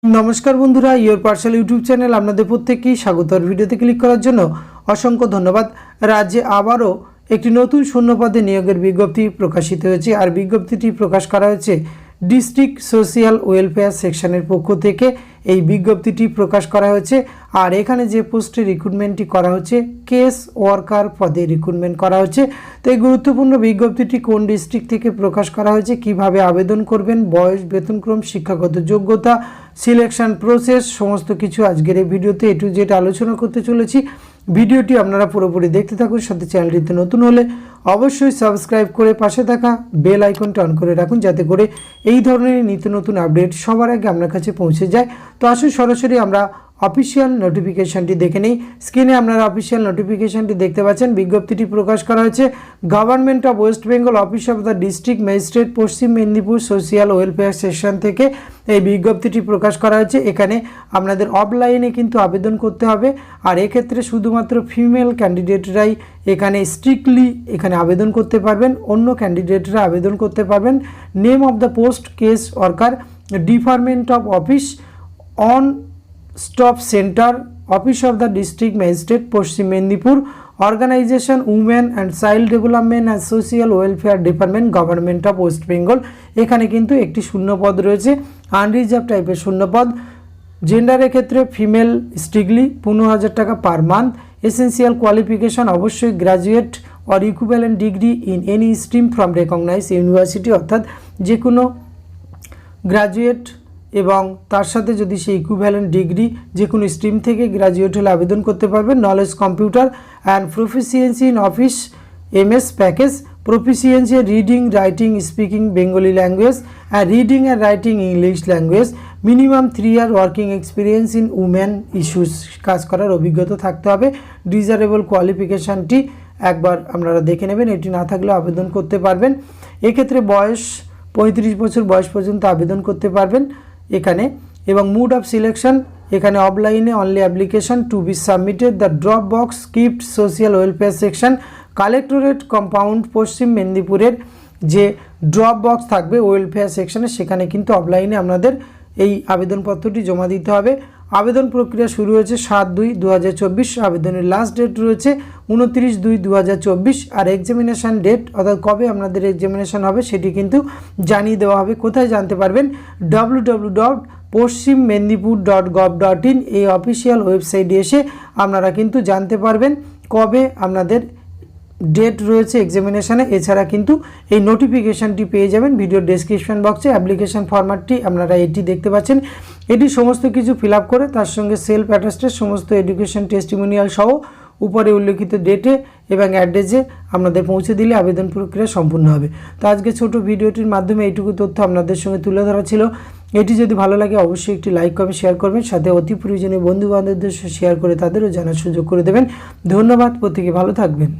नमस्कार बंधुरा your parcel YouTube channel आपनादेर प्रत्येककेई स्वागत। और भिडियोते क्लिक करार जोन्नो असंख्य धन्यवाद। राज्ये आबारो एकटी नतून शून्यपदे नियोगेर विज्ञप्ति प्रकाशित हयेछे और विज्ञप्तिटी प्रकाश करा हयेछे डिस्ट्रिक्ट सोशियल वेलफेयर सेक्शनेर पक्ष थेके এই বিজ্ঞপ্তিটি প্রকাশ করা হয়েছে। আর এখানে যে পোস্টে রিক্রুটমেন্টটি করা হচ্ছে কেস ওয়ার্কার পদে রিক্রুটমেন্ট করা হচ্ছে। তো এই গুরুত্বপূর্ণ বিজ্ঞপ্তিটি কোন ডিস্ট্রিক্ট থেকে প্রকাশ করা হয়েছে, কিভাবে আবেদন করবেন, বয়স, বেতনক্রম, শিক্ষাগত যোগ্যতা, সিলেকশন প্রসেস সমস্ত কিছু আজকের এই ভিডিওতে এ টু জেড আলোচনা করতে চলেছি। ভিডিওটি আপনারা পুরোপুরি দেখতে থাকুন। সাথে চ্যানেলটিতে নতুন হলে অবশ্যই সাবস্ক্রাইব করে পাশে থাকা বেল আইকনটা অন করে রাখুন, যাতে করে এই ধরনের নিত্য নতুন আপডেট সবার আগে আপনার কাছে পৌঁছে যায়। তো আসুন সরাসরি আমরা অফিসিয়াল নোটিফিকেশনটি দেখে নেই। স্ক্রিনে আপনারা অফিসিয়াল নোটিফিকেশনটি দেখতে পাচ্ছেন। বিজ্ঞপ্তিটি প্রকাশ করা হয়েছে government of West Bengal office of the district magistrate Paschim Medinipur social welfare section থেকে এই বিজ্ঞপ্তিটি প্রকাশ করা হয়েছে। এখানে আপনাদের অফলাইনে কিন্তু আবেদন করতে হবে। আর এক্ষেত্রে শুধুমাত্র ফিমেল ক্যান্ডিডেটরাই এখানে স্ট্রিক্টলি এখানে আবেদন করতে পারবেন, অন্য ক্যান্ডিডেটরা আবেদন করতে পারবেন। Name of the post case worker, department of office one stop centre, office of the district magistrate Paschim Medinipur, organisation women and child development and social welfare department government of West Bengal. এখানে কিন্তু একটি শূন্যপদ রয়েছে, আনরিজার্ভ টাইপের শূন্যপদ। জেন্ডারের ক্ষেত্রে female strictly 15,000 টাকা per month. Essential qualification অবশ্যই graduate or equivalent degree in any stream from recognise university, অর্থাৎ যে কোনো গ্র্যাজুয়েট এবং তার সাথে যদি সেই ইকুইভ্যালেন্ট ডিগ্রি যে কোনো স্ট্রিম থেকে গ্র্যাজুয়েট হলে আবেদন করতে পারবেন। Knowledge computer and proficiency in office MS package, proficiency reading writing speaking Bengali language and reading and writing English language, minimum 3 year working experience in women issues, কাজ করার অভিজ্ঞতা থাকতে হবে। ডিজারেবল কোয়ালিফিকেশানটি একবার আপনারা দেখে নেবেন, এটি না থাকলেও আবেদন করতে পারবেন। এক্ষেত্রে বয়স 35 বছর বয়স পর্যন্ত আবেদন করতে পারবেন এখানে। এবং মুড অফ সিলেকশন এখানে অফলাইনে only application to be submitted the drop box script social welfare section collectorate compound পশ্চিম মেদিনীপুরের যে ড্রপ বক্স থাকবে ওয়েলফেয়ার সেকশনে, সেখানে কিন্তু অফলাইনে আপনাদের এই আবেদনপত্রটি জমা দিতে হবে। আবেদন প্রক্রিয়া শুরু হয়েছে 7/2/2024, আবেদনের লাস্ট ডেট রয়েছে 29/2/2024। আর এক্সামিনেশান ডেট অর্থাৎ কবে আপনাদের এক্সামিনেশান হবে সেটি কিন্তু জানিয়ে দেওয়া হবে। কোথায় জানতে পারবেন? www.পশ্চিমমেদিনীপুর.gov.in এই অফিসিয়াল ওয়েবসাইটে এসে আপনারা কিন্তু জানতে পারবেন কবে আপনাদের ডেট রয়েছে এক্সামিনেশানে। এছাড়া কিন্তু এই নোটিফিকেশানটি পেয়ে যাবেন ভিডিও ডেসক্রিপশন বক্সে। অ্যাপ্লিকেশান ফরম্যাটটি আপনারা এটি দেখতে পাচ্ছেন। এটি সমস্ত কিছু ফিল আপ করে তার সঙ্গে সেলফ অ্যাটাস্টেড সমস্ত এডুকেশন টেস্টিমোনিয়াল সহ উপরে উল্লেখিত ডেটে এবং অ্যাড্রেসে আপনাদের পৌঁছে দিলে আবেদন প্রক্রিয়া সম্পূর্ণ হবে। তো আজকে ছোট ভিডিওটির মাধ্যমে এইটুকু তথ্য আপনাদের সঙ্গে তুলে ধরা ছিল। এটি যদি ভালো লাগে অবশ্যই একটি লাইক কমেন্ট শেয়ার করবেন, সাথে অতি প্রয়োজনীয় বন্ধু বান্ধবদের শেয়ার করে তাদেরও জানার সুযোগ করে দেবেন। ধন্যবাদ, প্রত্যেকে ভালো থাকবেন।